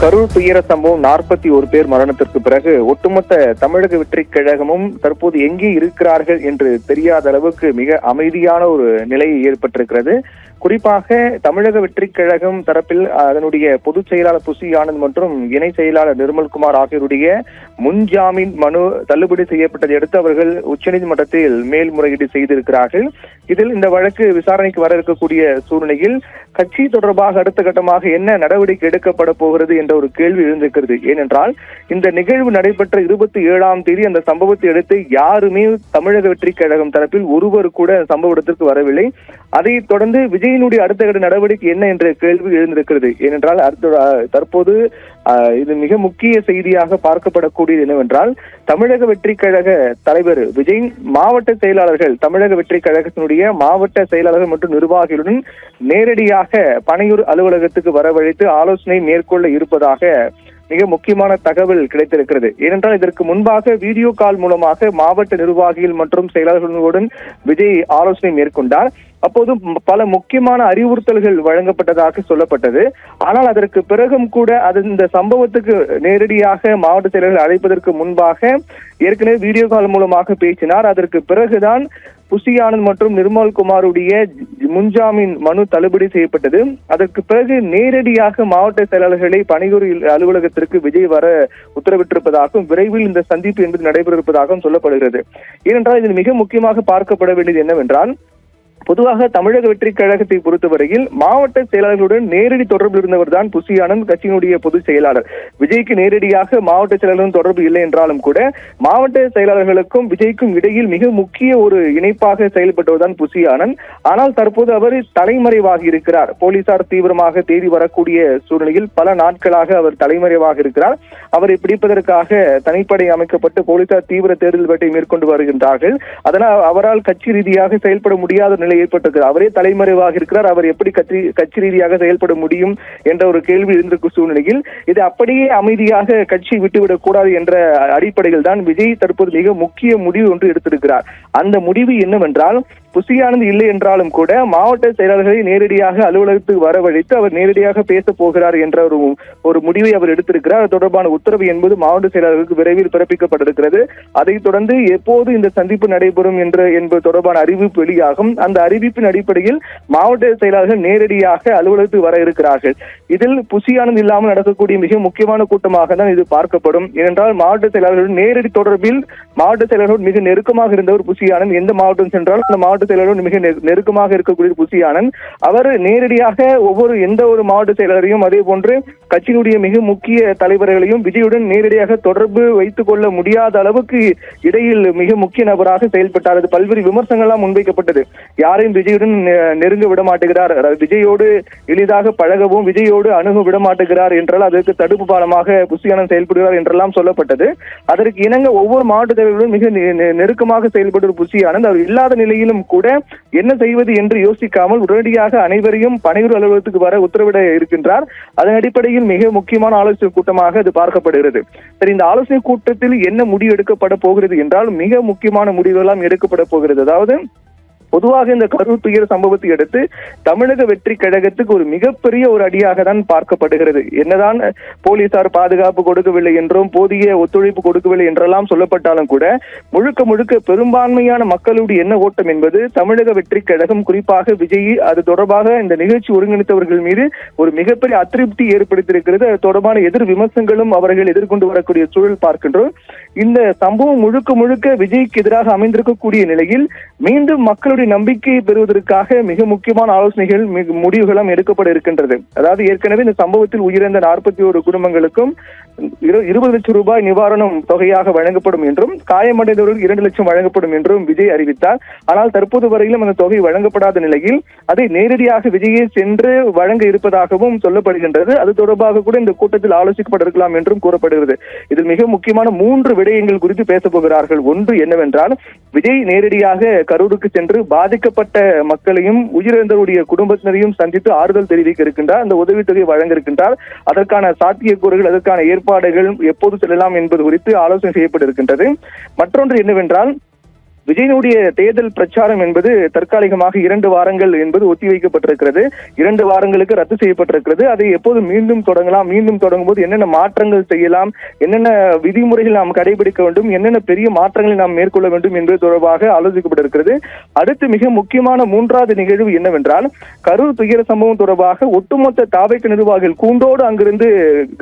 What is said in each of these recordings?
கரூர் துயர சம்பவம் 41 பேர் மரணத்திற்கு பிறகு ஒட்டுமொத்த தமிழக வெற்றிக் கழகமும் தற்போது எங்கே இருக்கிறார்கள் என்று தெரியாத அளவுக்கு மிக அமைதியான ஒரு நிலை ஏற்பட்டிருக்கிறது. குறிப்பாக தமிழக வெற்றிக் கழகம் தரப்பில் அதனுடைய பொதுச் செயலாளர் புசி ஆனந்த் மற்றும் இணை செயலாளர் நிர்மல்குமார் ஆகியோருடைய முன்ஜாமீன் மனு தள்ளுபடி செய்யப்பட்டதை அடுத்து அவர்கள் உச்சநீதிமன்றத்தில் மேல்முறையீடு செய்திருக்கிறார்கள். இதில் இந்த வழக்கு விசாரணைக்கு வர இருக்கக்கூடிய சூழ்நிலையில் கட்சி தொடர்பாக அடுத்த கட்டமாக என்ன நடவடிக்கை எடுக்கப்பட போகிறது என்ற ஒரு கேள்வி எழுந்திருக்கிறது. ஏனென்றால் இந்த நிகழ்வு நடைபெற்ற 27ஆம் தேதி அந்த சம்பவத்தை அடுத்து யாருமே தமிழக வெற்றிக் கழகம் தரப்பில் ஒருவர் கூட சம்பவ இடத்திற்கு வரவில்லை. அதைத் தொடர்ந்து விஜயினுடைய அடுத்த கட்ட நடவடிக்கை என்ன என்ற கேள்வி எழுந்திருக்கிறது. ஏனென்றால் தற்போது இது மிக முக்கிய செய்தியாக பார்க்கப்படக்கூடியது என்னவென்றால் தமிழக வெற்றிக் கழக தலைவர் விஜய் மாவட்ட செயலாளர்கள் தமிழக வெற்றிக் கழகத்தினுடைய மாவட்ட செயலாளர்கள் மற்றும் நிர்வாகிகளுடன் நேரடியாக பனையூர் அலுவலகத்துக்கு வரவழைத்து ஆலோசனை மேற்கொள்ள இருப்பதாக மிக முக்கியமான தகவல் கிடைத்திருக்கிறது. ஏனென்றால் இதற்கு முன்பாக வீடியோ கால் மூலமாக மாவட்ட நிர்வாகிகள் மற்றும் செயலாளர்களுடன் விஜய் ஆலோசனை மேற்கொண்டார். அப்போது பல முக்கியமான அறிவுறுத்தல்கள் வழங்கப்பட்டதாக சொல்லப்பட்டது. ஆனால் அதற்கு பிறகும் கூட இந்த சம்பவத்துக்கு நேரடியாக மாவட்ட செயலர்கள் அழைப்பதற்கு முன்பாக ஏற்கனவே வீடியோ கால் மூலமாக பேசினார். அதற்கு பிறகுதான் புசி ஆனந்த் மற்றும் நிர்மல்குமாருடைய முன்ஜாமீன் மனு தள்ளுபடி செய்யப்பட்டது. அதற்கு பிறகு நேரடியாக மாவட்ட செயலாளர்களை பனையூர் அலுவலகத்திற்கு விஜய் வர உத்தரவிட்டிருப்பதாகவும் விரைவில் இந்த சந்திப்பு என்பது நடைபெற இருப்பதாகவும் சொல்லப்படுகிறது. ஏனென்றால் இதில் மிக முக்கியமாக பார்க்கப்பட வேண்டியது என்னவென்றால் பொதுவாக தமிழக வெற்றிக் கழகத்தை பொறுத்தவரையில் மாவட்ட செயலாளர்களுடன் நேரடி தொடர்பில் இருந்தவர் தான் புசி ஆனந்த், கட்சியினுடைய பொதுச் செயலாளர். விஜய்க்கு நேரடியாக மாவட்ட செயலாளர்களும் தொடர்பு இல்லை என்றாலும் கூட மாவட்ட செயலாளர்களுக்கும் விஜய்க்கும் இடையில் மிக முக்கிய ஒரு இணைப்பாக செயல்பட்டவர் தான் புசி ஆனந்த். ஆனால் தற்போது அவர் தலைமறைவாகி இருக்கிறார். போலீசார் தீவிரமாக தேடி வரக்கூடிய சூழ்நிலையில் பல நாட்களாக அவர் தலைமறைவாக இருக்கிறார். அவரை பிடிப்பதற்காக தனிப்படை அமைக்கப்பட்டு போலீசார் தீவிர தேடுதல் வேட்டை மேற்கொண்டு வருகின்றார்கள். அதனால் அவரால் கட்சி ரீதியாக செயல்பட முடியாத நிலை ஏற்பட்டிருக்கிறார். அவரே தலைமறைவாக இருக்கிறார். அவர் எப்படி கட்சி ரீதியாக செயல்பட முடியும் என்ற ஒரு கேள்வி இருந்திருக்கும் சூழ்நிலையில் இது அப்படியே அமைதியாக கட்சி விட்டுவிடக் கூடாது என்ற அடிப்படையில் தான் விஜய் தற்போது மிக முக்கிய முடிவு ஒன்று எடுத்திருக்கிறார். அந்த முடிவு என்னவென்றால் புசி ஆனந்த் இல்லை என்றாலும் கூட மாவட்ட செயலாளர்களை நேரடியாக அலுவலகத்துக்கு வரவழைத்து அவர் நேரடியாக பேச போகிறார் என்ற ஒரு முடிவை அவர் எடுத்திருக்கிறார். அது தொடர்பான உத்தரவு என்பது மாவட்ட செயலாளர்களுக்கு விரைவில் பிறப்பிக்கப்பட்டிருக்கிறது. அதைத் தொடர்ந்து எப்போது இந்த சந்திப்பு நடைபெறும் என்பது தொடர்பான அறிவிப்பு வெளியாகும். அந்த அறிவிப்பின் அடிப்படையில் மாவட்ட செயலாளர்கள் நேரடியாக அலுவலகத்துக்கு வர இருக்கிறார்கள். இதில் புசி ஆனந்த் இல்லாமல் நடக்கக்கூடிய மிக முக்கியமான கூட்டமாக தான் இது பார்க்கப்படும். ஏனென்றால் மாவட்ட செயலாளர்கள் நேரடி தொடர்பில் மாவட்ட செயலாளர்கள் மிக நெருக்கமாக இருந்தவர் புசி ஆனந்த். எந்த மாவட்டம் சென்றாலும் அந்த மாவட்ட செயலாளரும் மிக நெருக்கமாக இருக்கக்கூடிய புசி ஆனந்த் அவர் நேரடியாக எந்த ஒரு மாவட்ட செயலாளரையும் அதே போன்று கட்சியினுடைய மிக முக்கிய தலைவர்களையும் விஜயுடன் நேரடியாக தொடர்பு வைத்துக் கொள்ள முடியாத அளவுக்கு இடையில் மிக முக்கிய நபராக செயல்பட்டார். அது பல்வேறு விமர்சனங்கள்லாம் முன்வைக்கப்பட்டது. யாரையும் விஜயுடன் நெருங்க விட மாட்டுகிறார், விஜயோடு எளிதாக பழகவும் விஜயோடு அணுக விட மாட்டுகிறார் என்றால் அதற்கு தடுப்பு பாலமாக புசி ஆனந்த் செயல்படுகிறார் என்றெல்லாம் சொல்லப்பட்டது. அதற்கு இணங்க ஒவ்வொரு மாவட்ட தலைவர்களும் மிக நெருக்கமாக செயல்பட்ட புசி ஆனந்த் அவர் இல்லாத நிலையிலும் கூட என்ன செய்வது என்று யோசிக்காமல் உடனடியாக அனைவரையும் பனையூர் அலுவலகத்துக்கு வர உத்தரவிட இருக்கின்றார். அதன் அடிப்படையில் மிக முக்கியமான ஆலோசனை கூட்டமாக அது பார்க்கப்படுகிறது. சரி, இந்த ஆலோசனை கூட்டத்தில் என்ன முடிவு எடுக்கப்பட போகிறது என்றால் மிக முக்கியமான முடிவுகளாம் எடுக்கப்பட போகிறது. அதாவது பொதுவாக இந்த கரூர் துயர சம்பவத்தை அடுத்து தமிழக வெற்றிக் கழகத்துக்கு ஒரு மிகப்பெரிய ஒரு அடியாக தான் பார்க்கப்படுகிறது. என்னதான் போலீசார் பாதுகாப்பு கொடுக்கவில்லை என்றும் போதிய ஒத்துழைப்பு கொடுக்கவில்லை என்றெல்லாம் சொல்லப்பட்டாலும் கூட முழுக்க முழுக்க பெரும்பான்மையான மக்களுடைய எண்ண ஓட்டம் என்பது தமிழக வெற்றிக் கழகம், குறிப்பாக விஜய் அது தொடர்பாக இந்த நிகழ்ச்சி ஒருங்கிணைத்தவர்கள் மீது ஒரு மிகப்பெரிய அதிருப்தி ஏற்படுத்தியிருக்கிறது. அது தொடர்பான எதிர் விமர்சனங்களும் அவர்கள் எதிர்கொண்டு வரக்கூடிய சூழல் பார்க்கின்றோம். இந்த சம்பவம் முழுக்க முழுக்க விஜய்க்கு எதிராக அமைந்திருக்கக்கூடிய நிலையில் மீண்டும் மக்களுடைய நம்பிக்கையை பெறுவதற்காக மிக முக்கியமான ஆலோசனைகள் முடிவுகளும் எடுக்கப்பட இருக்கின்றது. அதாவது ஏற்கனவே இந்த சம்பவத்தில் உயிரிழந்த 41 குடும்பங்களுக்கும் 20 லட்சம் ரூபாய் நிவாரணம் தொகையாக வழங்கப்படும் என்றும் காயமடைந்தவர்களுக்கு 2 லட்சம் வழங்கப்படும் என்றும் விஜய் அறிவித்தார். ஆனால் தற்போது வரையிலும் அந்த தொகை வழங்கப்படாத நிலையில் அதை நேரடியாக விஜயை சென்று வழங்க இருப்பதாகவும் சொல்லப்படுகின்றது. அது தொடர்பாக கூட இந்த கூட்டத்தில் ஆலோசிக்கப்பட இருக்கலாம் என்றும் கூறப்படுகிறது. இதில் மிக முக்கியமான 3 விடயங்கள் குறித்து பேசப் போகிறார்கள். ஒன்று என்னவென்றால் விஜய் நேரடியாக கரூருக்கு சென்று பாதிக்கப்பட்ட மக்களையும் உயிரிழந்தவருடைய குடும்பத்தினரையும் சந்தித்து ஆறுதல் தெரிவிக்க இருக்கின்றார். அந்த உதவித்தொகை வழங்க இருக்கின்றார். அதற்கான சாத்தியக்கூறுகள், அதற்கான ஏற்பாடுகள் எப்போது செல்லலாம் என்பது குறித்து ஆலோசனை செய்யப்பட்டிருக்கின்றது. மற்றொன்று என்னவென்றால் விஜயனுடைய தேர்தல் பிரச்சாரம் என்பது தற்காலிகமாக 2 வாரங்கள் என்பது ஒத்திவைக்கப்பட்டிருக்கிறது. 2 வாரங்களுக்கு ரத்து செய்யப்பட்டிருக்கிறது. அதை எப்போது மீண்டும் தொடங்கலாம், மீண்டும் தொடங்கும் போது என்னென்ன மாற்றங்கள் செய்யலாம், என்னென்ன விதிமுறைகள் நாம் கடைபிடிக்க வேண்டும், என்னென்ன பெரிய மாற்றங்களை நாம் மேற்கொள்ள வேண்டும் என்பது தொடர்பாக ஆலோசிக்கப்பட்டிருக்கிறது. அடுத்து மிக முக்கியமான 3வது நிகழ்வு என்னவென்றால், கரூர் துயர சம்பவம் தொடர்பாக ஒட்டுமொத்த தாவேக நிர்வாகிகள் கூண்டோடு அங்கிருந்து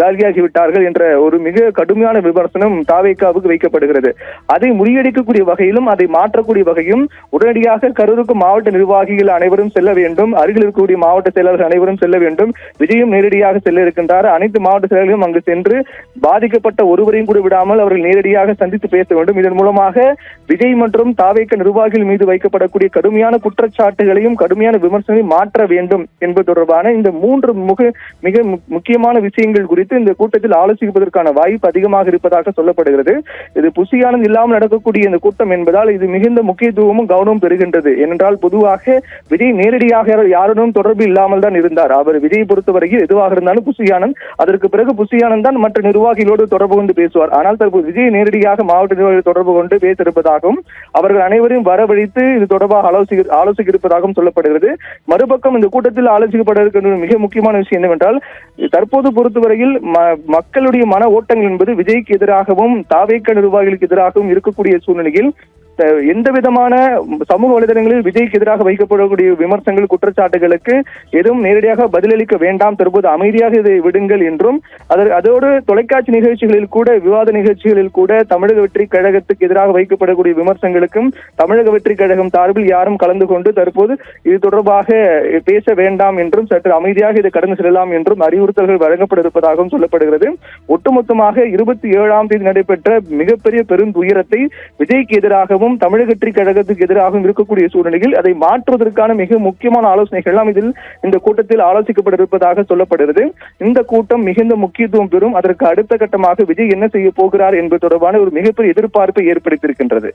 காலியாகிவிட்டார்கள் என்ற ஒரு மிக கடுமையான விமர்சனம் தாவேகாவுக்கு வைக்கப்படுகிறது. அதை முறியடிக்கக்கூடிய வகையிலும் அதை மாற்றக்கூடிய வகையும் உடனடியாக கரூருக்கு மாவட்ட நிர்வாகிகள் அனைவரும் செல்ல வேண்டும், அருகில் இருக்கக்கூடிய மாவட்ட செயலாளர்கள் அனைவரும் செல்ல வேண்டும். விஜயும் நேரடியாக செல்ல இருக்கின்றார். அனைத்து மாவட்ட செயலர்களும் அங்கு சென்று பாதிக்கப்பட்ட ஒருவரையும் கூட விடாமல் அவர்கள் நேரடியாக சந்தித்து பேச வேண்டும். இதன் மூலமாக விஜய் மற்றும் தாவேக நிர்வாகிகள் மீது வைக்கப்படக்கூடிய கடுமையான குற்றச்சாட்டுகளையும் கடுமையான விமர்சனங்களையும் மாற்ற வேண்டும் என்பது தொடர்பான இந்த 3 மிக முக்கியமான விஷயங்கள் குறித்து இந்த கூட்டத்தில் ஆலோசிப்பதற்கான வாய்ப்பு அதிகமாக இருப்பதாக சொல்லப்படுகிறது. இது புசியானது இல்லாமல் நடக்கக்கூடிய இந்த கூட்டம் என்பதால் இது மிகுந்த முக்கியத்துவமும் கவனமும் பெறுகின்றது. ஏனென்றால் பொதுவாக விஜய் நேரடியாக யாருடன் தொடர்பு இல்லாமல் தான் இருந்தார். அவர் விஜய் பொறுத்தவரையில் எதுவாக இருந்தாலும் புசியானந்த், அதற்கு பிறகு புசியானந்த் தான் மற்ற நிர்வாகிகளோடு தொடர்பு கொண்டு பேசுவார். ஆனால் தற்போது விஜய் நேரடியாக மாவட்ட நிர்வாகிகள் தொடர்பு கொண்டு பேசியிருப்பதாகவும் அவர்கள் அனைவரையும் வரவழைத்து இது தொடர்பாக ஆலோசிக்க இருப்பதாகவும் சொல்லப்படுகிறது. மறுபக்கம் இந்த கூட்டத்தில் ஆலோசிக்கப்பட இருக்கின்ற மிக முக்கியமான விஷயம் என்னவென்றால், தற்போது பொறுத்தவரையில் மக்களுடைய மன ஓட்டங்கள் என்பது விஜய்க்கு எதிராகவும் தாவேக நிர்வாகிகளுக்கு எதிராகவும் இருக்கக்கூடிய சூழ்நிலையில் எந்த விதமான சமூக வலைதளங்களில் விஜய்க்கு எதிராக வைக்கப்படக்கூடிய விமர்சனங்கள் குற்றச்சாட்டுகளுக்கு எதுவும் நேரடியாக பதிலளிக்க வேண்டாம், தற்போது அமைதியாக இதை விடுங்கள் என்றும் அதோடு தொலைக்காட்சி நிகழ்ச்சிகளில் கூட விவாத நிகழ்ச்சிகளில் கூட தமிழக வெற்றி கழகத்துக்கு எதிராக வைக்கப்படக்கூடிய விமர்சனங்களுக்கும் தமிழக வெற்றி கழகம் சார்பில் யாரும் கலந்து கொண்டு தற்போது இது தொடர்பாக பேச வேண்டாம் என்றும் சற்று அமைதியாக இதை கடந்து செல்லலாம் என்றும் அறிவுறுத்தல்கள் வழங்கப்பட இருப்பதாகவும் சொல்லப்படுகிறது. ஒட்டுமொத்தமாக 27ஆம் தேதி நடைபெற்ற மிகப்பெரிய பெரும் துயரத்தை விஜய்க்கு எதிராகவும் தமிழக வெற்றி கழகத்துக்கு எதிராகவும் இருக்கக்கூடிய சூழ்நிலையில் அதை மாற்றுவதற்கான மிக முக்கியமான ஆலோசனைகள் எல்லாம் இதில் இந்த கூட்டத்தில் ஆலோசிக்கப்பட இருப்பதாக சொல்லப்படுகிறது. இந்த கூட்டம் மிகுந்த முக்கியத்துவம் பெறும். அதற்கு அடுத்த கட்டமாக விஜய் என்ன செய்ய போகிறார் என்பது தொடர்பான ஒரு மிகப்பெரிய எதிர்பார்ப்பை ஏற்படுத்தியிருக்கின்றது.